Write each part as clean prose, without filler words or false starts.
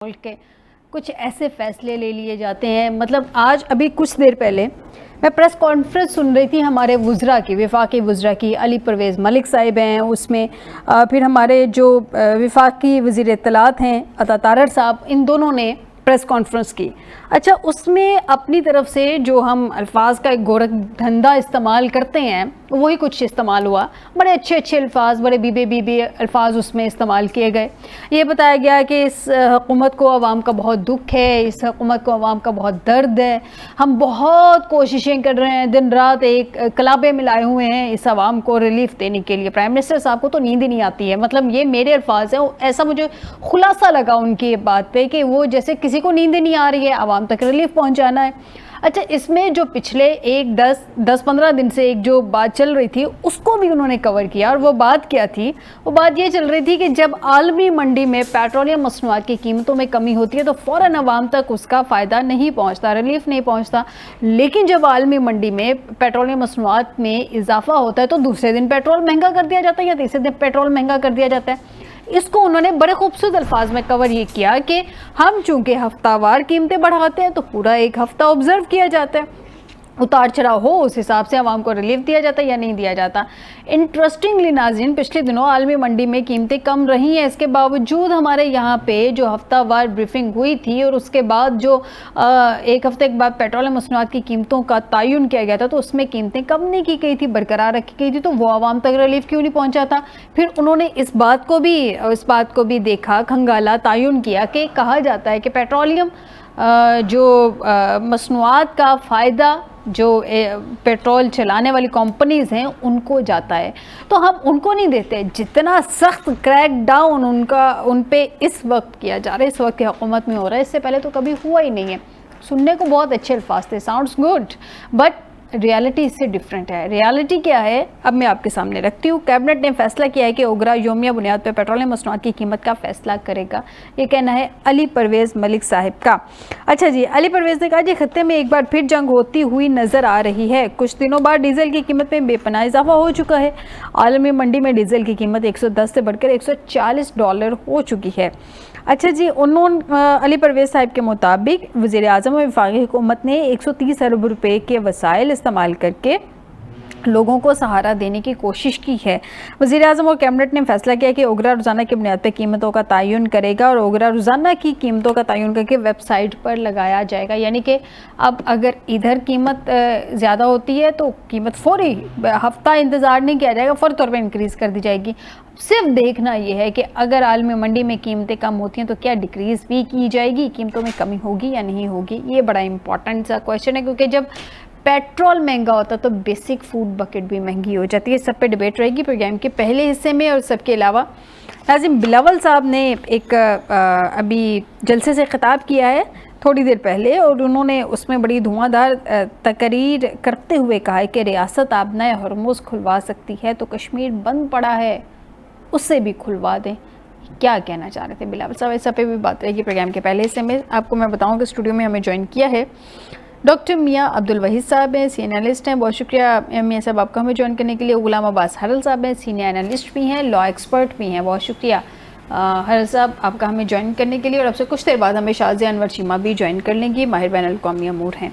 ملک کے کچھ ایسے فیصلے لے لیے جاتے ہیں. مطلب آج ابھی کچھ دیر پہلے میں پریس کانفرنس سن رہی تھی ہمارے وزراء کی, وفاقی وزراء کی. علی پرویز ملک صاحب ہیں اس میں, پھر ہمارے جو وفاقی وزیر اطلاعات ہیں عطا تارڑ صاحب, ان دونوں نے پریس کانفرنس کی. اچھا, اس میں اپنی طرف سے جو ہم الفاظ کا ایک گورکھ دھندا استعمال کرتے ہیں وہی کچھ استعمال ہوا. بڑے اچھے اچھے الفاظ, بڑے بی الفاظ اس میں استعمال کیے گئے. یہ بتایا گیا کہ اس حکومت کو عوام کا بہت دکھ ہے, اس حکومت کو عوام کا بہت درد ہے, ہم بہت کوششیں کر رہے ہیں, دن رات ایک کلابے ملائے ہوئے ہیں اس عوام کو ریلیف دینے کے لیے. پرائم منسٹر صاحب کو تو نیند ہی نہیں آتی ہے. مطلب یہ میرے الفاظ ہیں, ایسا مجھے خلاصہ لگا ان کی بات پہ کہ وہ جیسے کسی کو نیند نہیں آ رہی ہے, عوام تک ریلیف پہنچانا ہے. اچھا, اس میں جو پچھلے 10-15 دن سے ایک جو بات چل رہی تھی اس کو بھی انہوں نے کور کیا, اور وہ بات کیا تھی؟ وہ بات یہ چل رہی تھی کہ جب عالمی منڈی میں پیٹرولیم مصنوعات کی قیمتوں میں کمی ہوتی ہے تو فوراً عوام تک اس کا فائدہ نہیں پہنچتا, ریلیف نہیں پہنچتا. لیکن جب عالمی منڈی میں پیٹرولیم مصنوعات میں اضافہ ہوتا ہے تو دوسرے دن پیٹرول مہنگا کر دیا جاتا ہے یا تیسرے دن پیٹرول مہنگا کر دیا جاتا ہے. اس کو انہوں نے بڑے خوبصورت الفاظ میں کور یہ کیا کہ ہم چونکہ ہفتہ وار قیمتیں بڑھاتے ہیں تو پورا ایک ہفتہ آبزرو کیا جاتا ہے, اتار چڑھاؤ ہو اس حساب سے عوام کو ریلیف دیا جاتا ہے یا نہیں دیا جاتا. انٹرسٹنگلی ناظرین, پچھلے دنوں عالمی منڈی میں قیمتیں کم رہی ہیں, اس کے باوجود ہمارے یہاں پہ جو ہفتہ وار بریفنگ ہوئی تھی اور اس کے بعد جو ایک ہفتے کے بعد پیٹرولیم مصنوعات کی قیمتوں کا تعین کیا گیا تھا تو اس میں قیمتیں کم نہیں کی گئی تھی, برقرار رکھی گئی تھی. تو وہ عوام تک ریلیف کیوں نہیں پہنچا تھا؟ پھر انہوں نے اس بات کو بھی دیکھا, کھنگالا, تعین کیا کہ کہا جاتا ہے کہ پیٹرولیم جو مصنوعات کا فائدہ جو پیٹرول چلانے والی کمپنیز ہیں ان کو جاتا ہے, تو ہم ان کو نہیں دیتے. جتنا سخت کریک ڈاؤن ان پہ اس وقت کیا جا رہا ہے, اس وقت کی حکومت میں ہو رہا ہے, اس سے پہلے تو کبھی ہوا ہی نہیں ہے. سننے کو بہت اچھے الفاظ تھے, ساؤنڈز گڈ, بٹ ریالٹی اس سے ڈیفرنٹ ہے. ریالٹی کیا ہے اب میں آپ کے سامنے رکھتی ہوں. کیبنٹ نے فیصلہ کیا ہے کہ اوگرا یومیہ بنیاد پر پیٹرولیم مصنوعات کی قیمت کا فیصلہ کرے گا. یہ کہنا ہے علی پرویز ملک صاحب کا. اچھا جی, علی پرویز نے کہا جی خطے میں ایک بار پھر جنگ ہوتی ہوئی نظر آ رہی ہے. کچھ دنوں بعد ڈیزل کی قیمت میں بے پناہ اضافہ ہو چکا ہے. عالمی منڈی میں ڈیزل کی قیمت $110 سے بڑھ کر $140 ہو چکی ہے. اچھا جی, علی پرویز صاحب کے مطابق وزیر اعظم و وفاقی حکومت نے 130 ارب روپے کے وسائل استعمال کر کے لوگوں کو سہارا دینے کی کوشش کی ہے. وزیر اعظم اور کیبنٹ نے فیصلہ کیا کہ اوگرا روزانہ کی بنیاد پر قیمتوں کا تعین کرے گا, اور اوگرا روزانہ کی قیمتوں کا تعین کر کے ویب سائٹ پر لگایا جائے گا. یعنی کہ اب اگر ادھر قیمت زیادہ ہوتی ہے تو قیمت فوری, ہفتہ انتظار نہیں کیا جائے گا, فوری طور پہ انکریز کر دی جائے گی. صرف دیکھنا یہ ہے کہ اگر عالمی منڈی میں قیمتیں کم ہوتی ہیں تو کیا ڈیکریز بھی کی جائے گی, قیمتوں میں کمی ہوگی یا نہیں ہوگی. یہ بڑا امپورٹنٹ سا کویشچن ہے, کیونکہ جب پیٹرول مہنگا ہوتا تو بیسک فوڈ بکٹ بھی مہنگی ہو جاتی ہے. سب پہ ڈیبیٹ رہے گی پروگرام کے پہلے حصے میں. اور سب کے علاوہ ناظرین, بلاول صاحب نے ایک ابھی جلسے سے خطاب کیا ہے تھوڑی دیر پہلے, اور انہوں نے اس میں بڑی دھواں دار تقریر کرتے ہوئے کہا ہے کہ ریاست آبنائے ہرمز کھلوا سکتی ہے تو کشمیر بند پڑا ہے اس سے بھی کھلوا دیں. کیا کہنا چاہ رہے تھے بلاول صاحب؟ اس پہ بھی بات رہے گی پروگرام کے پہلے حصے میں. آپ کو میں بتاؤں کہ اسٹوڈیو میں ہمیں جوائن کیا ہے ڈاکٹر میاں عبدالوحید صاحب ہیں, سینئر انالسٹ ہیں. بہت شکریہ میاں صاحب آپ کو ہمیں جوائن کرنے کے لیے. غلام عباس ہرل صاحب ہیں, سینئر انالسٹ بھی ہیں, لا ایکسپرٹ بھی ہیں. بہت شکریہ ہرل صاحب آپ کا ہمیں جوائن کرنے کے لیے. اور اب سے کچھ دیر بعد ہمیں شازیہ انور چیمہ بھی جوائن کر لیں گی, ماہر بین الاقوامی امور ہیں.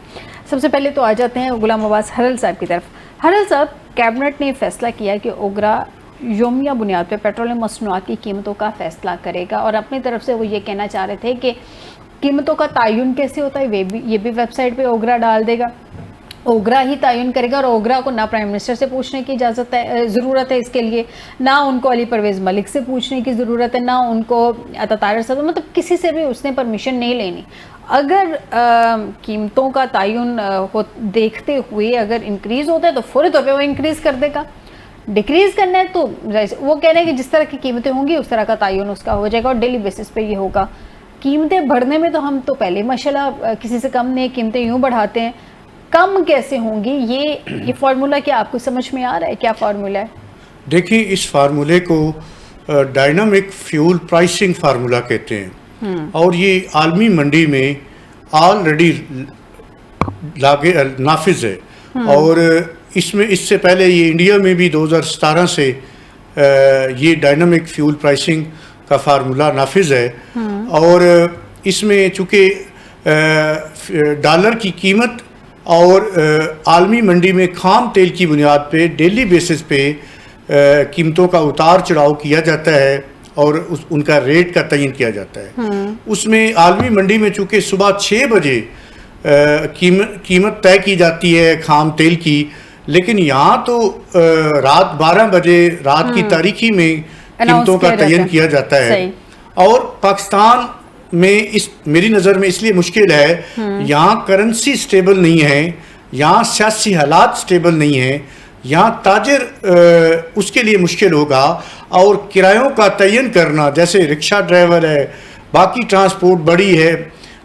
سب سے پہلے تو آ جاتے ہیں غلام عباس ہرل صاحب کی طرف. ہرل صاحب, کیبنٹ نے فیصلہ کیا کہ اوگرا یومیہ بنیاد پہ پیٹرولیم مصنوعات کی قیمتوں کا فیصلہ کرے گا, اور اپنی طرف سے وہ یہ کہنا چاہ رہے تھے کہ قیمتوں کا تعین کیسے ہوتا ہے یہ بھی ویب سائٹ پہ اوگرا ڈال دے گا. اوگرا ہی تعین کرے گا, اور اوگرا کو نہ پرائم منسٹر سے پوچھنے کی ضرورت ہے اس کے لیے, نہ ان کو علی پرویز ملک سے پوچھنے کی ضرورت ہے, نہ ان کو عطا تارڑ صاحب, مطلب کسی سے بھی اس نے پرمیشن نہیں لینی. اگر قیمتوں کا تعین دیکھتے ہوئے اگر انکریز ہوتا ہے تو فوری طور پہ وہ انکریز کر دے گا. ڈیکریز کرنا ہے تو وہ کہہ رہے ہیں کہ جس طرح کی قیمتیں ہوں گی اس طرح کا تعین اس کا ہو جائے گا, اور ڈیلی بیسس پہ یہ ہوگا. قیمتیں بڑھنے میں تو ہم تو پہلے ماشاءاللہ کسی سے کم نہیں, قیمتیں یوں بڑھاتے ہیں, کم کیسے ہوں گی؟ یہ فارمولا کیا آپ کو سمجھ میں آ رہا ہے؟ کیا فارمولا ہے؟ دیکھیے, اس فارمولے کو ڈائنامک فیول پرائسنگ فارمولا کہتے ہیں, اور یہ عالمی منڈی میں آلریڈی نافذ ہے. اور اس سے پہلے یہ انڈیا میں بھی 2017 سے یہ ڈائنامک فیول پرائسنگ کا فارمولا نافذ ہے. اور اس میں چونکہ ڈالر کی قیمت اور عالمی منڈی میں خام تیل کی بنیاد پہ ڈیلی بیسس پہ قیمتوں کا اتار چڑھاؤ کیا جاتا ہے اور ان کا ریٹ کا تعین کیا جاتا ہے. اس میں عالمی منڈی میں چونکہ صبح 6 بجے قیمت طے کی جاتی ہے خام تیل کی، لیکن یہاں تو رات 12 بجے رات کی تاریخی میں قیمتوں کا تعین کیا جاتا ہے. اور پاکستان میں میری نظر میں اس لیے مشکل ہے، یہاں کرنسی سٹیبل نہیں ہے، یہاں سیاسی حالات سٹیبل نہیں ہیں، یہاں تاجر اس کے لیے مشکل ہوگا. اور کرایوں کا تعین کرنا، جیسے رکشہ ڈرائیور ہے، باقی ٹرانسپورٹ بڑی ہے،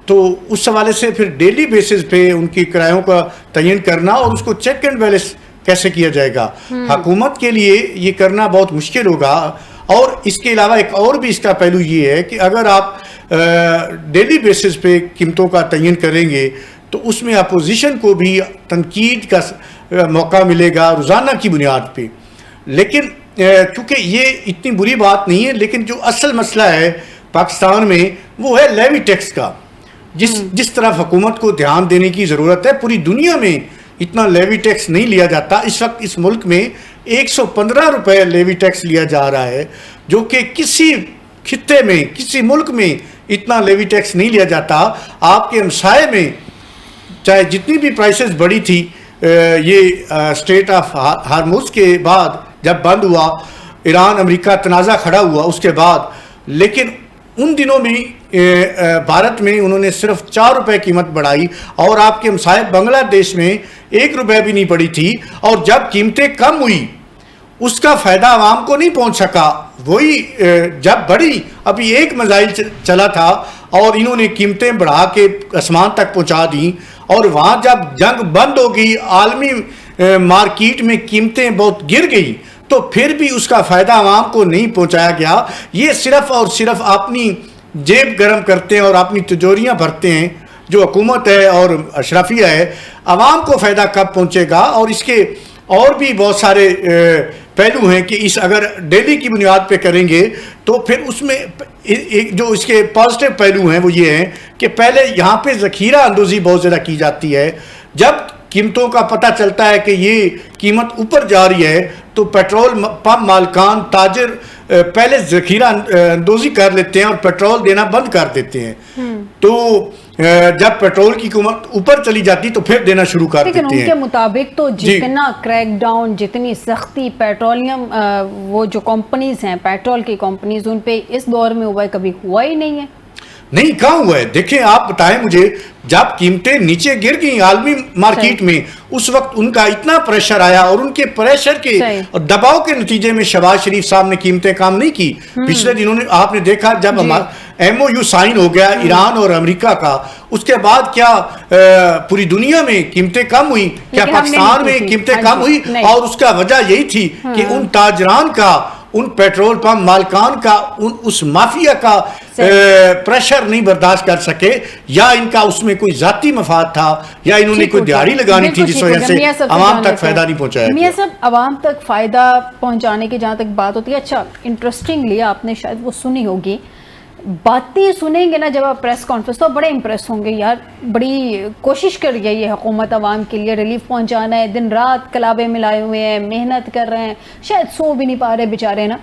تو اس حوالے سے پھر ڈیلی بیسس پہ ان کی کرایوں کا تعین کرنا اور اس کو چیک اینڈ بیلنس کیسے کیا جائے گا، حکومت کے لیے یہ کرنا بہت مشکل ہوگا. اور اس کے علاوہ ایک اور بھی اس کا پہلو یہ ہے کہ اگر آپ ڈیلی بیسس پہ قیمتوں کا تعین کریں گے تو اس میں اپوزیشن کو بھی تنقید کا موقع ملے گا روزانہ کی بنیاد پہ. لیکن چونکہ یہ اتنی بری بات نہیں ہے، لیکن جو اصل مسئلہ ہے پاکستان میں وہ ہے لیوی ٹیکس کا، جس طرف حکومت کو دھیان دینے کی ضرورت ہے. پوری دنیا میں اتنا لیوی ٹیکس نہیں لیا جاتا. اس وقت اس ملک میں 115 روپے لیوی ٹیکس لیا جا رہا ہے، جو کہ کسی خطے میں کسی ملک میں اتنا لیوی ٹیکس نہیں لیا جاتا. آپ کے ہمسائے میں چاہے جتنی بھی پرائسز بڑھی تھی، یہ اسٹریٹ آف ہارموز کے بعد جب بند ہوا، ایران امریکہ تنازع کھڑا ہوا اس کے بعد، لیکن ان دنوں میں بھارت میں انہوں نے صرف 4 روپے قیمت بڑھائی اور آپ کے ہمسائے بنگلہ دیش میں 1 روپے بھی نہیں بڑھی تھی. اور جب قیمتیں کم ہوئی اس کا فائدہ عوام کو نہیں پہنچ سکا. وہی جب بڑھی، ابھی ایک میزائل چلا تھا اور انہوں نے قیمتیں بڑھا کے آسمان تک پہنچا دیں، اور وہاں جب جنگ بند ہو گئی، عالمی مارکیٹ میں قیمتیں بہت گر گئی، تو پھر بھی اس کا فائدہ عوام کو نہیں پہنچایا گیا. یہ صرف اور صرف اپنی جیب گرم کرتے ہیں اور اپنی تجوریاں بھرتے ہیں جو حکومت ہے اور اشرافیہ ہے. عوام کو فائدہ کب پہنچے گا؟ اور اس کے اور بھی بہت سارے پہلو ہیں کہ اگر ڈیلی کی بنیاد پہ کریں گے تو پھر اس میں جو اس کے پازیٹیو پہلو ہیں وہ یہ ہیں کہ پہلے یہاں پہ ذخیرہ اندوزی بہت زیادہ کی جاتی ہے. جب قیمتوں کا پتہ چلتا ہے کہ یہ قیمت اوپر جا رہی ہے تو پیٹرول پمپ مالکان تاجر پہلے ذخیرہ اندوزی کر لیتے ہیں اور پیٹرول دینا بند کر دیتے ہیں. تو جب پیٹرول کی قیمت اوپر چلی جاتی تو پھر دینا شروع کر دیتے ہیں. لیکن ان کے مطابق تو جتنا کریک ڈاؤن، جتنی سختی پیٹرولیم وہ جو کمپنیز ہیں، پیٹرول کی کمپنیز، ان پہ اس دور میں ہوا ہے کبھی ہوا ہی نہیں ہے. نہیں، کہاں ہوا ہے؟ دیکھیں آپ بتائیں مجھے، جب قیمتیں نیچے گر گئیں عالمی مارکیٹ میں، اس وقت ان کا اتنا پریشر آیا اور ان کے پریشر کے اور دباؤ کے نتیجے میں شہباز شریف صاحب نے قیمتیں کم نہیں کی. پچھلے دنوں نے آپ نے دیکھا جب ایم او یو سائن ہو گیا ایران اور امریکہ کا، اس کے بعد کیا پوری دنیا میں قیمتیں کم ہوئی؟ کیا پاکستان میں قیمتیں کم ہوئی؟ اور اس کا وجہ یہی تھی کہ ان تاجران کا، ان پیٹرول پمپ مالکان کا، اس مافیا کا پریشر نہیں برداشت کر سکے، یا ان کا اس میں کوئی ذاتی مفاد تھا، یا انہوں نے کوئی دیہڑی لگانی تھی جس وجہ سے عوام تک فائدہ نہیں پہنچایا گیا. میاں صاحب، عوام تک فائدہ پہنچانے کی جہاں تک بات ہوتی ہے، اچھا انٹرسٹنگلی آپ نے شاید وہ سنی ہوگی، باتیں سنیں گے نا جب آپ پریس کانفرنس، تو بڑے امپریس ہوں گے، یار بڑی کوشش کر رہی ہے یہ حکومت عوام کے لیے ریلیف پہنچانا ہے، دن رات کلابے ملائے ہوئے ہیں، محنت کر رہے ہیں، شاید سو بھی نہیں پا رہے بیچارے نا.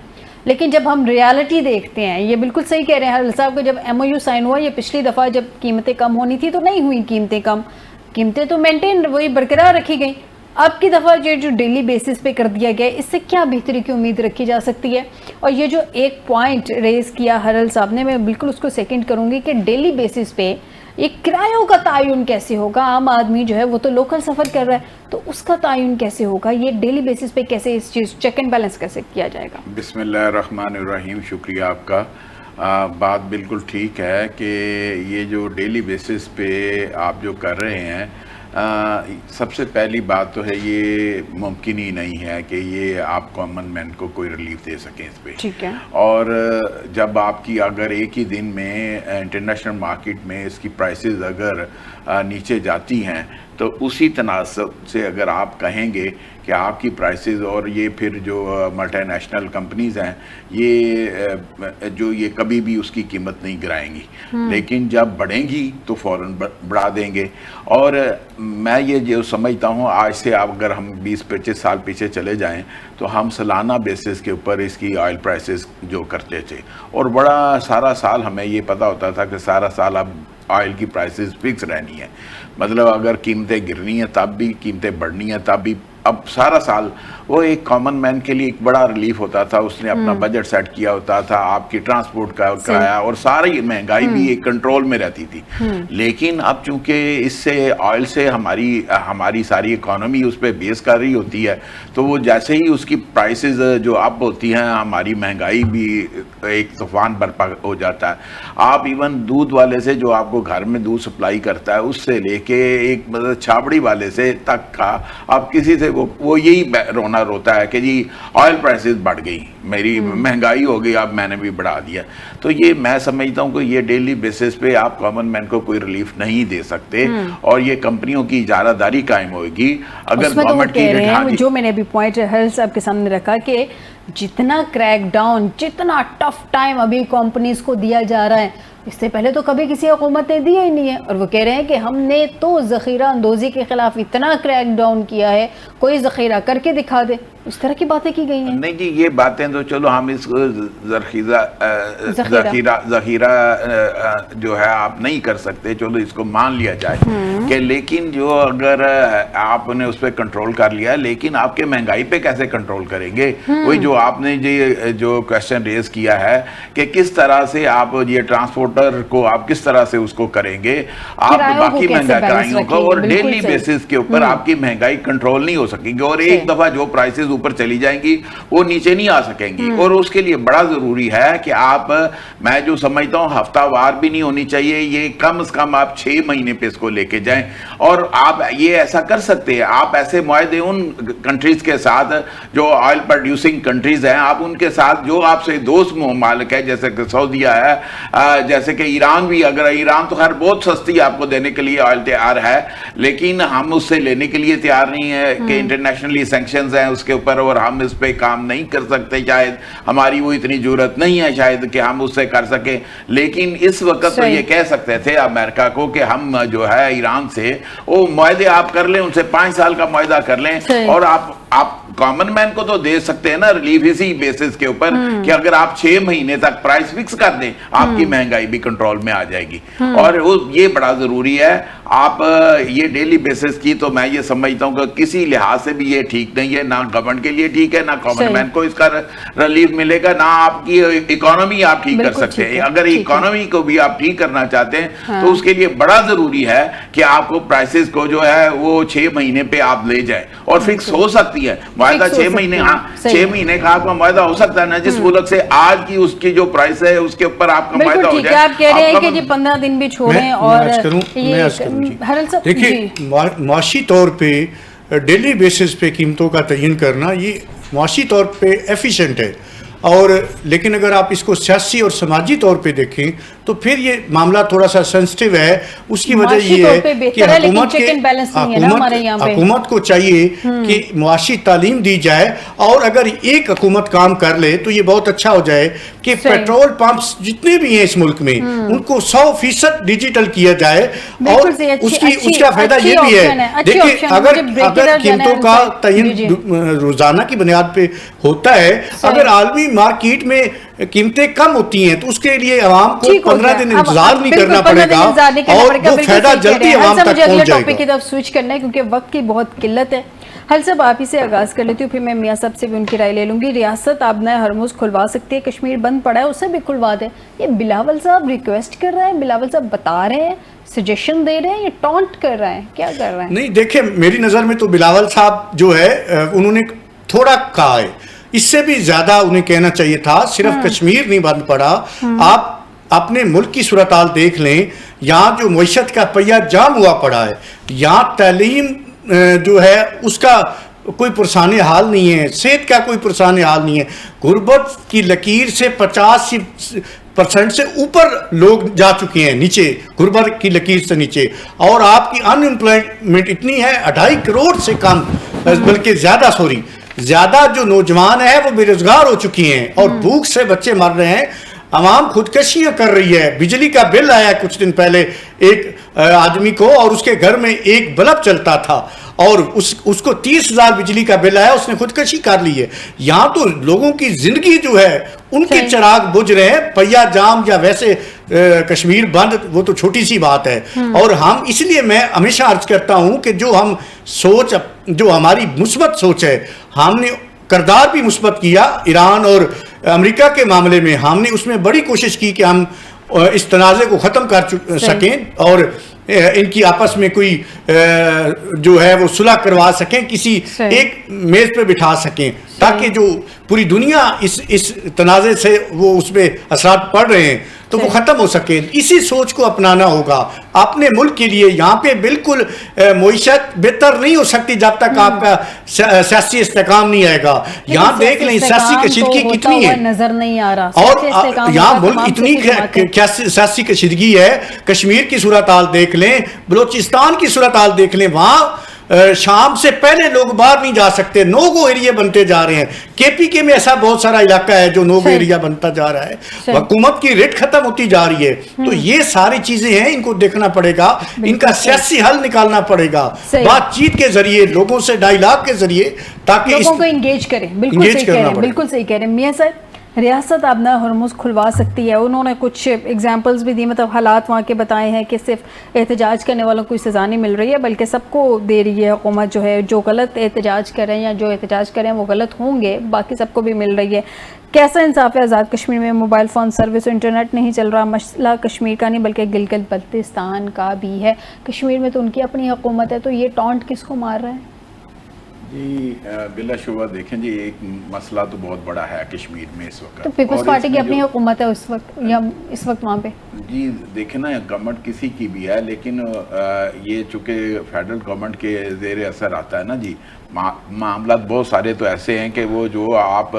لیکن جب ہم ریالٹی دیکھتے ہیں، یہ بالکل صحیح کہہ رہے ہیں حلال صاحب کو، جب ایم او یو سائن ہوا، یہ پچھلی دفعہ جب قیمتیں کم ہونی تھی تو نہیں ہوئی قیمتیں کم، قیمتیں تو مینٹین وہی برقرار رکھی گئیں. اب کی دفعہ جو ڈیلی بیسس پہ کر دیا گیا، اس سے کیا بہتری کی امید رکھی جا سکتی ہے؟ اور یہ جو ایک پوائنٹ ریز کیا حلال صاحب نے، میں بالکل اس کو سیکنڈ کروں گی کہ ڈیلی بیسس پہ یہ کرایوں کا تعین کیسے ہوگا؟ عام آدمی جو ہے وہ تو لوکل سفر کر رہا ہے، تو اس کا تعین کیسے ہوگا؟ یہ ڈیلی بیسس پہ کیسے اس چیز چیک اینڈ بیلنس کیسے کیا جائے گا؟ بسم اللہ الرحمن الرحیم. شکریہ آپ کا. بات بالکل ٹھیک ہے کہ یہ جو ڈیلی بیسس پہ آپ جو کر رہے ہیں، سب سے پہلی بات تو ہے یہ ممکن ہی نہیں ہے کہ یہ آپ کامن مین کو کوئی ریلیف دے سکیں اس پہ. ٹھیک ہے. اور جب آپ کی اگر ایک ہی دن میں انٹرنیشنل مارکیٹ میں اس کی پرائسز اگر نیچے جاتی ہیں تو اسی تناسب سے اگر آپ کہیں گے کہ آپ کی پرائسز اور یہ پھر جو ملٹی نیشنل کمپنیز ہیں یہ کبھی بھی اس کی قیمت نہیں گرائیں گی، لیکن جب بڑھیں گی تو فوراً بڑھا دیں گے. اور میں یہ جو سمجھتا ہوں آج سے اگر ہم 20-25 سال پیچھے چلے جائیں تو ہم سالانہ بیسس کے اوپر اس کی آئل پرائسز جو کرتے تھے، اور بڑا سارا سال ہمیں یہ پتہ ہوتا تھا کہ سارا سال اب آئل کی پرائسز فکس رہنی ہے، مطلب اگر قیمتیں گرنی ہیں تب بھی، قیمتیں بڑھنی ہیں تب بھی. اب سارا سال وہ ایک کامن مین کے لیے ایک بڑا ریلیف ہوتا تھا، اس نے اپنا بجٹ سیٹ کیا ہوتا تھا، آپ کی ٹرانسپورٹ کا کرایہ اور ساری مہنگائی بھی ایک کنٹرول میں رہتی تھی. لیکن اب چونکہ اس سے آئل سے ہماری ساری اکانومی اس پہ بیس کر رہی ہوتی ہے، تو وہ جیسے ہی اس کی پرائسز جو اپ ہوتی ہیں، ہماری مہنگائی بھی ایک طوفان برپا ہو جاتا ہے. آپ ایون دودھ والے سے جو آپ کو گھر میں دودھ سپلائی کرتا ہے، اس سے لے کے ایک مطلب چھاپڑی والے سے تک کا آپ کسی سے وہ یہی رونا روتا ہے کہ جی آئل پرائسز بڑھ گئی، میری مہنگائی ہو گئی، اب میں نے بھی بڑھا دیا. تو یہ میں سمجھتا ہوں کہ یہ ڈیلی بیسس پہ آپ کامن مین کو کوئی ریلیف نہیں دے سکتے، اور یہ کمپنیوں کی اجارہ داری قائم ہوئے گی اگر گورنمنٹ کی. جو میں نے ابھی پوائنٹ حل صاحب کے سامنے رکھا کہ جتنا کریک ڈاؤن، جتنا ٹف ٹائم ابھی کمپنیز کو دیا جا رہا ہے، اس سے پہلے تو کبھی کسی حکومت نے دیا ہی نہیں ہے. اور وہ کہہ رہے ہیں کہ ہم نے تو ذخیرہ اندوزی کے خلاف اتنا کریک ڈاؤن کیا ہے، کوئی ذخیرہ کر کے دکھا دے. اس طرح کی باتیں کی گئی ہیں. نہیں جی، یہ باتیں تو چلو ہم اس ذخیرہ جو ہے آپ نہیں کر سکتے، چلو اس کو مان لیا جائے کہ، لیکن جو اگر آپ نے اس پہ کنٹرول کر لیا، لیکن آپ کے مہنگائی پہ کیسے کنٹرول کریں گے؟ وہی جو آپ نے جو کویسچن ریز کیا ہے کہ کس طرح سے آپ یہ ٹرانسپورٹر کو آپ کس طرح سے اس کو کریں گے، آپ باقی مہنگائیوں کو، اور ڈیلی بیسس کے اوپر آپ کی مہنگائی کنٹرول نہیں ہو سکے گی، اور ایک دفعہ جو پرائسز اوپر چلی جائیں گی وہ نیچے نہیں آ سکیں گی. اور اس کے لیے بڑا ضروری ہے کہ آپ، میں جو سمجھتا ہوں ہفتہ وار بھی نہیں ہونی چاہیے، یہ کم از کم آپ 6 مہینے پہ اس کو لے کے جائیں. اور آپ یہ ایسا کر سکتے ہیں، آپ ایسے معاہدے ان کنٹریز کے ساتھ جو آئل پروڈیوسنگ کنٹریز ہیں، آپ ان کے ساتھ جو آپ سے دوست ممالک ہے، جیسے کہ سعودیہ ہے، جیسے کہ ایران بھی، اگر ایران تو خیر بہت سستی آپ کو دینے کے لیے آئل تیار ہے، لیکن ہم اس سے لینے کے لیے تیار نہیں ہے کہ انٹرنیشنلی سینکشنز ہیں اس کے اوپر، اور ہم اس پہ کام نہیں کر سکتے، شاید ہماری وہ اتنی ضرورت نہیں ہے شاید کہ ہم اس سے کر سکیں. لیکن اس وقت تو یہ کہہ سکتے تھے امریکہ کو کہ ہم جو ہے ایران سے وہ معاہدے آپ کر لیں، ان سے 5 سال کا معاہدہ کر لیں، اور آپ کامن مین کو تو دے سکتے ہیں نا ریلیف اسی بیسس کے اوپر کہ اگر آپ 6 مہینے تک پرائس فکس کر دیں، آپ کی مہنگائی بھی کنٹرول میں آ جائے گی. اور یہ بڑا ضروری ہے. آپ یہ ڈیلی بیسس کی تو میں یہ سمجھتا ہوں کہ کسی لحاظ سے بھی یہ ٹھیک نہیں ہے، نہ گورنمنٹ کے لیے ٹھیک ہے، نہ کامن مین کو اس کا ریلیف ملے گا، نہ آپ کی اکانومی آپ ٹھیک کر سکتے ہیں. اگر اکانومی کو بھی آپ ٹھیک کرنا چاہتے ہیں تو اس کے لیے بڑا ضروری ہے کہ آپ کو پرائسز کو جو ہے وہ 6 مہینے پہ آپ لے جائیں، اور فکس ہو سکتی ہے معاہدہ 6 مہینے. ہاں 6 مہینے کا آپ کا معاہدہ ہو سکتا ہے نا، جس ملک سے آج کی اس کی جو پرائس ہے اس کے اوپر آپ کا معاہدہ ہو جائے. آپ کہہ رہے ہیں کہ 15 دن بھی چھوڑیں. اور دیکھیں معاشی طور پہ ڈیلی بیسس پہ قیمتوں کا تعین کرنا یہ معاشی طور پہ ایفیشینٹ ہے، اور لیکن اگر آپ اس کو سیاسی اور سماجی طور پہ دیکھیں تو پھر یہ معاملہ تھوڑا سا سینسٹیو ہے. اس کی وجہ یہ ہے کہ حکومت کو چاہیے کہ معاشی تعلیم دی جائے، اور اگر ایک حکومت کام کر لے تو یہ بہت اچھا ہو جائے کہ پیٹرول پمپس جتنے بھی ہیں اس ملک میں ان کو 100% ڈیجیٹل کیا جائے. اور اس کا فائدہ یہ بھی ہے، دیکھیں اگر قیمتوں کا تعین روزانہ کی بنیاد پہ ہوتا ہے، اگر عالمی مارکیٹ میں قیمتیں کم ہوتی ہیں تو اس کے لیے عوام کو 15 دن انتظار نہیں کرنا پڑے گا، اور وہ فائدہ جلدی عوام تک پہنچ جائے گا. کی طرف سوئچ کرنا ہے کیونکہ وقت کی بہت قلت ہے. حل صاحب آپ ہی سے آغاز کر لیتی ہوں، پھر میں میاں صاحب سے بھی ان کی رائے لے لوں گی. ریاست آبنائے ہرمز کھلوا سکتی ہے، کشمیر بند پڑا ہے اسے بھی کھلوا دیں. یہ بلاول صاحب ریکویسٹ کر رہے ہیں، بلاول صاحب بتا رہے ہیں، سجیشن دے رہے ہیں، یہ ٹونٹ کر رہے ہیں، کیا کر رہے ہیں؟ نہیں دیکھیں، میری نظر میں تو بلاول صاحب جو ہے انہوں نے تھوڑا کہا ہے، اس سے بھی زیادہ انہیں کہنا چاہیے تھا. صرف کشمیر نہیں بند پڑا، آپ اپنے ملک کی صورتحال دیکھ لیں. یہاں جو معیشت کا پہیہ جام ہوا پڑا ہے، یہاں تعلیم جو ہے اس کا کوئی پرسان حال نہیں ہے، صحت کا کوئی پرسان حال نہیں ہے. غربت کی لکیر سے 50% سے اوپر لوگ جا چکے ہیں نیچے، غربت کی لکیر سے نیچے، اور آپ کی ان امپلائمنٹ اتنی ہے 2.5 کروڑ سے کم، بلکہ زیادہ جو نوجوان ہیں وہ بے روزگار ہو چکی ہیں اور بھوک سے بچے مر رہے ہیں، عوام خودکشیاں کر رہی ہے۔ بجلی کا بل آیا کچھ دن پہلے ایک آدمی کو، اور اس کے گھر میں ایک بلب چلتا تھا اور اس کو 30,000 بجلی کا بل آیا، اس نے خودکشی کر لی ہے۔ یہاں تو لوگوں کی زندگی جو ہے ان کے چراغ بجھ رہے ہیں، پہیا جام یا ویسے کشمیر بند وہ تو چھوٹی سی بات ہے۔ اور ہم اس لیے میں ہمیشہ عرض کرتا ہوں کہ جو ہماری مثبت سوچ ہے، ہم نے کردار بھی مثبت کیا ایران اور امریکہ کے معاملے میں، ہم نے اس میں بڑی کوشش کی کہ ہم اس تنازع کو ختم کر سکیں اور ان کی آپس میں کوئی جو ہے وہ صلح کروا سکیں، کسی ایک میز پہ بٹھا سکیں، تاکہ جو پوری دنیا اس تنازع سے وہ اس پہ اثرات پڑ رہے ہیں تو وہ ختم ہو سکے۔ اسی سوچ کو اپنانا ہوگا اپنے ملک کے لیے۔ یہاں پہ بالکل معیشت بہتر نہیں ہو سکتی جب تک آپ کا سیاسی استحکام نہیں آئے گا۔ یہاں دیکھ لیں سیاسی کشیدگی کتنی ہے، نظر نہیں آ رہا، اور یہاں ملک اتنی سیاسی کشیدگی ہے۔ کشمیر کی صورتحال دیکھ لیں، بلوچستان کی صورتحال دیکھ لیں، وہاں شام سے پہلے لوگ باہر نہیں جا سکتے، نو گو ایریا بنتے جا رہے ہیں۔ کے پی کے میں ایسا بہت سارا علاقہ ہے جو نو گو ایریا بنتا جا رہا ہے، حکومت کی ریٹ ختم ہوتی جا رہی ہے۔ تو یہ ساری چیزیں ہیں، ان کو دیکھنا پڑے گا، ان کا سیاسی حل نکالنا پڑے گا بات چیت کے ذریعے، لوگوں سے ڈائیلاگ کے ذریعے، تاکہ لوگوں کو انگیج کریں۔ بالکل صحیح کہہ رہے ہیں، بالکل صحیح کہہ رہے ہیں میاں صاحب۔ ریاست آبنا ہرمز کھلوا سکتی ہے، انہوں نے کچھ ایگزامپلز بھی دی، مطلب حالات وہاں کے بتائے ہیں کہ صرف احتجاج کرنے والوں کو سزا نہیں مل رہی ہے بلکہ سب کو دے رہی ہے حکومت، جو ہے جو غلط احتجاج کریں یا جو احتجاج کریں وہ غلط ہوں گے، باقی سب کو بھی مل رہی ہے۔ کیسا انصاف ہے آزاد کشمیر میں؟ موبائل فون سروس و انٹرنیٹ نہیں چل رہا، مسئلہ کشمیر کا نہیں بلکہ گلگت بلتستان کا بھی ہے۔ کشمیر میں تو ان کی اپنی حکومت ہے، تو یہ ٹونٹ کس کو مار رہے ہیں؟ جی بلا شبہ دیکھیں جی، ایک مسئلہ تو بہت بڑا ہے کشمیر میں اس وقت، تو پیپلز پارٹی کی اپنی حکومت ہے اس وقت یا اس وقت وہاں پہ؟ جی دیکھیں نا، گورنمنٹ کسی کی بھی ہے، لیکن یہ چونکہ فیڈرل گورنمنٹ کے زیر اثر آتا ہے نا جی، معاملات بہت سارے تو ایسے ہیں کہ وہ جو آپ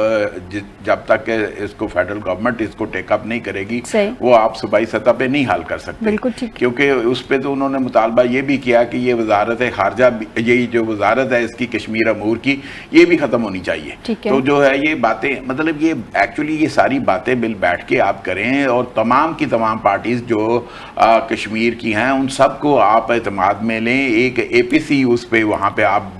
جب تک اس کو فیڈرل گورنمنٹ اس کو ٹیک اپ نہیں کرے گی وہ آپ صوبائی سطح پہ نہیں حل کر سکتے، کیونکہ اس پہ تو انہوں نے مطالبہ یہ بھی کیا کہ یہ وزارت خارجہ، یہی جو وزارت ہے اس کی کشمیر امور کی، یہ بھی ختم ہونی چاہیے۔ تو جو ہے یہ باتیں، مطلب یہ ایکچولی یہ ساری باتیں مل بیٹھ کے آپ کریں، اور تمام کی تمام پارٹیز جو کشمیر کی ہیں ان سب کو آپ اعتماد میں لیں، ایک اے پی سی اس پہ وہاں پہ آپ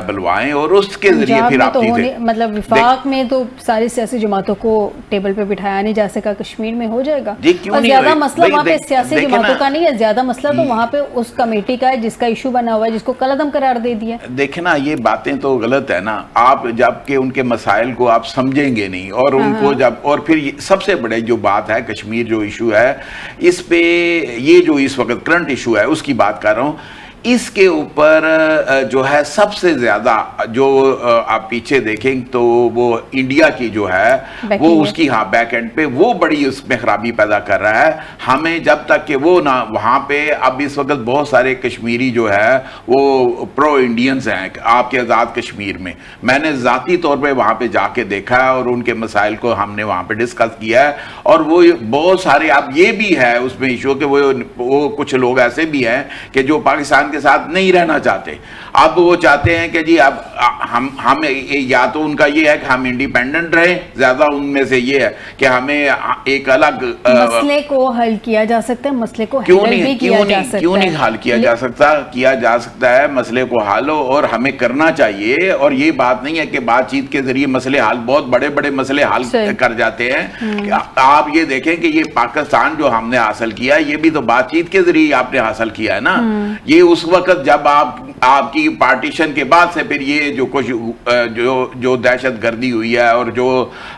بلوائیں، اور اس کے ذریعے پھر آپ چیزیں، مطلب وفاق میں تو ساری سیاسی جماعتوں کو ٹیبل پہ بٹھایا نہیں جا سکا، کشمیر میں ہو جائے گا۔ اور زیادہ مسئلہ وہاں پہ سیاسی جماعتوں کا نہیں ہے، زیادہ مسئلہ تو وہاں پہ اس کمیٹی کا ہے جس کا ایشو بنا ہوا ہے، جس کو کل عدم قرار دے دیا۔ دیکھیں نا، یہ باتیں تو غلط ہے نا، آپ جب کہ ان کے مسائل کو آپ سمجھیں گے نہیں، اور ان کو جب، اور پھر سب سے بڑے جو بات ہے کشمیر جو ایشو ہے، اس پہ یہ جو اس وقت کرنٹ ایشو ہے اس کی بات کر رہا ہوں، اس کے اوپر جو ہے سب سے زیادہ جو آپ پیچھے دیکھیں تو وہ انڈیا کی جو ہے وہ اس کی بیک اینڈ پہ وہ بڑی اس میں خرابی پیدا کر رہا ہے۔ ہمیں جب تک کہ وہ نہ وہاں پہ، اب اس وقت بہت سارے کشمیری جو ہے وہ پرو انڈینز ہیں آپ کے آزاد کشمیر میں، میں نے ذاتی طور پہ وہاں پہ جا کے دیکھا ہے اور ان کے مسائل کو ہم نے وہاں پہ ڈسکس کیا ہے، اور وہ بہت سارے، اب یہ بھی ہے اس میں ایشو کہ وہ کچھ لوگ ایسے بھی ہیں کہ جو پاکستان کے ساتھ نہیں رہنا چاہتے، اب وہ چاہتے ہیں کہ جی اب ہم یا تو ان کا یہ ہے کہ ہم انڈیپینڈنٹ رہیں، زیادہ ان میں سے یہ ہے کہ ہمیں ایک الگ مسئلے کو حل کیا جا سکتا ہے، مسئلے کو کیوں نہیں حل کیا جا سکتا ہے مسئلے کو حل، اور ہمیں کرنا چاہیے، اور یہ بات نہیں ہے کہ بات چیت کے ذریعے مسئلے حل، بہت بڑے بڑے مسئلے حل کر جاتے ہیں۔ آپ یہ دیکھیں کہ یہ پاکستان جو ہم نے حاصل کیا یہ بھی تو بات چیت کے ذریعے آپ نے حاصل کیا ہے نا، یہ اس وقت جب آپ کی پارٹیشن کے بعد سے پھر یہ جو کچھ جو دہشت گردی ہوئی ہے اور جو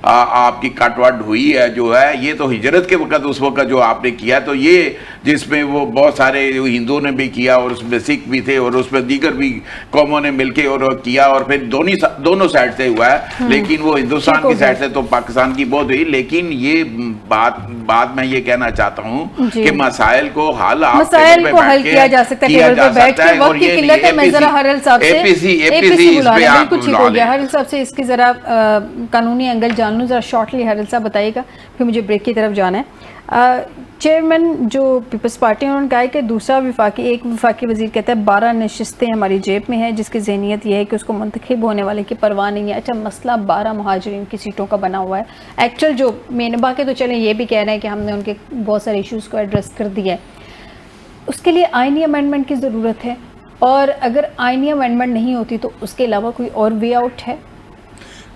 آپ کی کٹ وٹ ہوئی ہے جو ہے، یہ تو ہجرت کے وقت اس وقت جو آپ نے کیا، تو یہ جس میں وہ بہت سارے ہندوؤں نے بھی کیا اور اس میں سکھ بھی تھے اور اس میں دیگر بھی قوموں نے مل کے اور کیا، اور پھر دونوں سائڈ سے ہوا ہے، لیکن وہ ہندوستان کی سائڈ سے تو پاکستان کی بہت ہوئی۔ لیکن یہ بات میں یہ کہنا چاہتا ہوں کہ مسائل کو حل کیا جا سکتا ہے، اور یہ میں ذرا ہرل صاحب سے APC بلا رہے ہیں، بالکل ٹھیک ہو گیا، ہرل صاحب سے اس کی ذرا قانونی اینگل جان لوں ذرا شارٹلی، ہرل صاحب بتائیے گا، پھر مجھے بریک کی طرف جانا ہے۔ چیئرمین جو پیپلز پارٹی انہوں نے کہا ہے کہ دوسرا ایک وفاقی وزیر کہتا ہے 12 نشستیں ہماری جیب میں ہیں، جس کی ذہنیت یہ ہے کہ اس کو منتخب ہونے والے کی پرواہ نہیں ہے۔ اچھا مسئلہ 12 مہاجرین کی سیٹوں کا بنا ہوا ہے، ایکچوئل جو مین باقی تو چلیں یہ بھی کہہ رہے ہیں کہ ہم نے ان کے بہت سارے ایشوز کو ایڈریس کر دیا ہے، اس کے لیے آئینی امینڈمنٹ کی ضرورت ہے، اور اگر آئینی امینڈمنٹ نہیں ہوتی تو اس کے علاوہ کوئی اور وے آؤٹ ہے؟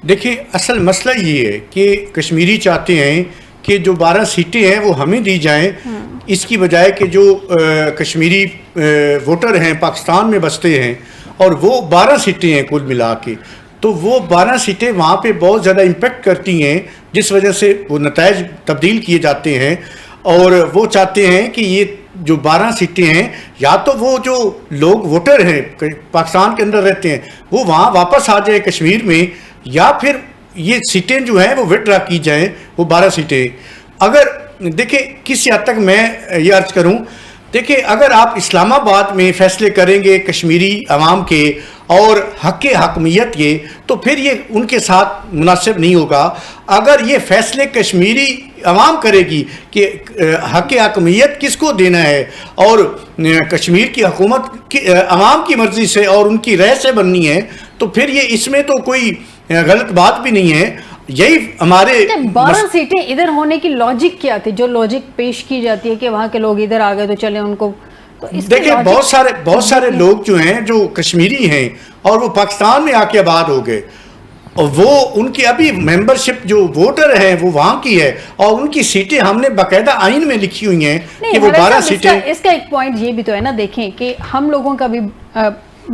دیکھیں اصل مسئلہ یہ ہے کہ کشمیری چاہتے ہیں کہ جو 12 سیٹیں ہیں وہ ہمیں دی جائیں، اس کی بجائے کہ جو کشمیری ووٹر ہیں پاکستان میں بستے ہیں اور وہ 12 سیٹیں ہیں کل ملا کے، تو وہ 12 سیٹیں وہاں پہ بہت زیادہ امپیکٹ کرتی ہیں، جس وجہ سے وہ نتائج تبدیل کیے جاتے ہیں، اور وہ چاہتے ہیں کہ یہ جو 12 سیٹیں ہیں یا تو وہ جو لوگ ووٹر ہیں پاکستان کے اندر رہتے ہیں وہ وہاں واپس آ جائے کشمیر میں، یا پھر یہ سیٹیں جو ہیں وہ وڈرا کی جائیں، وہ 12 سیٹیں۔ اگر دیکھیں کسی حد تک میں یہ عرض کروں، دیکھیں اگر آپ اسلام آباد میں فیصلے کریں گے کشمیری عوام کے اور حق حاکمیت کے، تو پھر یہ ان کے ساتھ مناسب نہیں ہوگا۔ اگر یہ فیصلے کشمیری عوام کرے گی کہ حق حاکمیت کس کو دینا ہے اور کشمیر کی حکومت عوام کی مرضی سے اور ان کی رائے سے بننی ہے، تو پھر یہ اس میں تو کوئی غلط بات بھی نہیں ہے۔ یہی ہمارے 12 سیٹیں ادھر ہونے کی لاجک کیا تھی؟ جو لاجک پیش کی جاتی ہے کہ وہاں کے لوگ ادھر آ گئے تو چلیں ان کو، دیکھیں بہت سارے لوگ جو ہیں جو کشمیری ہیں اور وہ پاکستان میں آ کے آباد ہو گئے، اور وہ ان کی ابھی ممبرشپ جو ووٹر ہیں وہ وہاں کی ہے، اور ان کی سیٹیں ہم نے باقاعدہ آئین میں لکھی ہوئی ہیں کہ وہ 12 سیٹیں۔ اس کا ایک پوائنٹ یہ بھی تو ہے نا، دیکھیں کہ ہم لوگوں کا بھی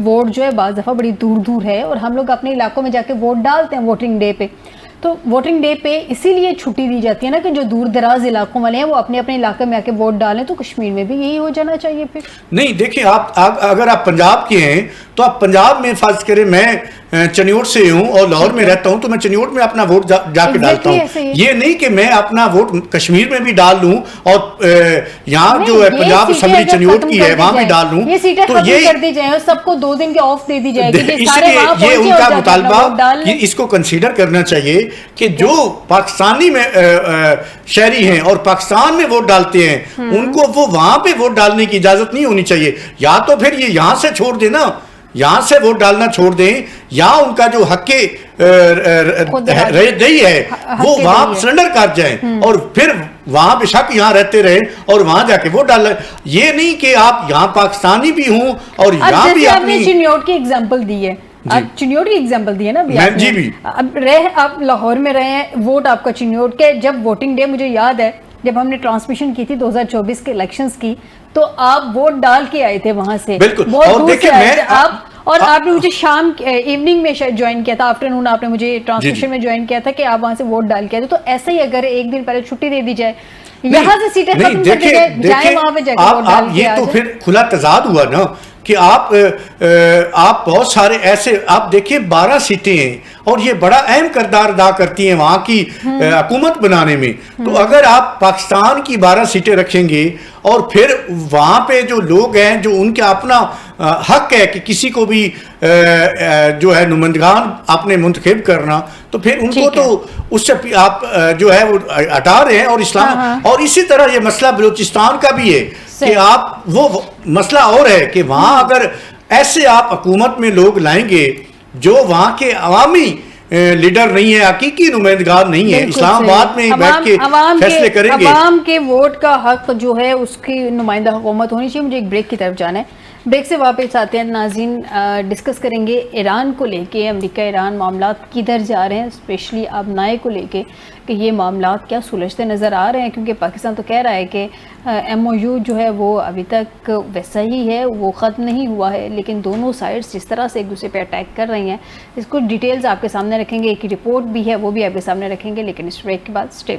ووٹ جو ہے بعض دفعہ بڑی دور دور ہے، اور ہم لوگ اپنے علاقوں میں جا کے ووٹ ڈالتے ہیں ووٹنگ ڈے پہ، تو ووٹنگ ڈے پہ اسی لیے چھٹی دی جاتی ہے نا کہ جو دور دراز علاقوں والے ہیں وہ اپنے اپنے علاقے میں آ کے ووٹ ڈالیں، تو کشمیر میں بھی یہی ہو جانا چاہیے پھر۔ نہیں دیکھیں آپ اگر آپ پنجاب کے ہیں تو آپ پنجاب میں فرض کریں میں چنیوٹ سے ہوں اور لاہور میں رہتا ہوں تو میں چنیوٹ میں اپنا ووٹ جا کے ڈالتا ہوں، یہ نہیں کہ میں اپنا ووٹ کشمیر میں بھی ڈال لوں اور یہاں جو ہے پنجاب اسمبلی چنیوٹ کی ہے وہاں بھی ڈال لوں، یہ سیٹیں ختم کر دی جائیں اور سب کو 2 دن کے آف دے دی جائے گی، اس لیے یہ ان کا مطالبہ اس کو کنسیڈر کرنا چاہیے کہ جو پاکستانی میں شہری ہیں اور پاکستان میں ووٹ ڈالتے ہیں ان کو وہ وہاں پہ ووٹ ڈالنے کی اجازت نہیں ہونی چاہیے، یا تو پھر یہ یہاں سے چھوڑ دیں نا، یہاں سے ووٹ ڈالنا چھوڑ دیں، یا ان کا جو حق رہائی ہے وہ وہاں سرنڈر کر جائیں اور پھر وہاں بے شک یہاں رہتے رہیں اور وہاں جا کے ووٹ ڈالیں۔ یہ نہیں کہ آپ یہاں پاکستانی بھی ہوں اور یہاں بھی اپنی چنیوٹ کی ایگزامپل دی ہے، چنیوٹ کی ایگزامپل دی ہے نا جی بھی، اب آپ لاہور میں رہے ہیں، ووٹ آپ کا چنیوٹ کے، جب ووٹنگ ڈے مجھے یاد ہے جب ہم نے ٹرانسمیشن کی تھی 2024 کے الیکشنز کی، تو آپ ووٹ ڈال کے آئے تھے وہاں سے، بہت دور سے آئے تھے آپ، اور آپ نے مجھے شام ایوننگ میں شاید جوائن کیا تھا، آفٹرنون آپ نے مجھے ٹرانسمیشن میں جوائن کیا تھا کہ آپ وہاں سے ووٹ ڈال کے آئے تھے، تو ایسا ہی اگر ایک دن پہلے چھٹی دے دی جائے، یہاں سے سیٹیں ختم کر دی جائیں وہاں پہ جا کے ووٹ ڈال کے یہ تو پھر کھلا تضاد ہوا نا کہ آپ بہت سارے ایسے آپ دیکھیں 12 سیٹیں ہیں اور یہ بڑا اہم کردار ادا کرتی ہیں وہاں کی حکومت بنانے میں، تو اگر آپ پاکستان کی 12 سیٹیں رکھیں گے اور پھر وہاں پہ جو لوگ ہیں جو ان کا اپنا حق ہے کہ کسی کو بھی جو ہے نمائندگان اپنے منتخب کرنا، تو پھر ان کو تو اس سے آپ جو ہے وہ ہٹا رہے ہیں، اور اسلام اور اسی طرح یہ مسئلہ بلوچستان کا بھی ہے کہ آپ وہ مسئلہ اور ہے کہ وہاں اگر ایسے آپ حکومت میں لوگ لائیں گے جو وہاں کے عوامی لیڈر نہیں ہے، حقیقی نمائندگان نہیں ہے، اسلام آباد میں بیٹھ کے فیصلے کریں گے، عوام کے ووٹ کا حق جو ہے اس کی نمائندہ حکومت ہونی چاہیے۔ مجھے ایک بریک کی طرف جانا ہے، بریک سے واپس آتے ہیں ناظرین، ڈسکس کریں گے ایران کو لے کے، امریکہ ایران معاملات کدھر جا رہے ہیں، اسپیشلی آبنائے کو لے کے کہ یہ معاملات کیا سلجھتے نظر آ رہے ہیں، کیونکہ پاکستان تو کہہ رہا ہے کہ MOU جو ہے وہ ابھی تک ویسا ہی ہے، وہ ختم نہیں ہوا ہے، لیکن دونوں سائڈز جس طرح سے ایک دوسرے پہ اٹیک کر رہی ہیں، اس کو ڈیٹیلز آپ کے سامنے رکھیں گے، ایک رپورٹ بھی ہے وہ بھی آپ کے سامنے رکھیں گے، لیکن اس بریک کے بعد اسٹے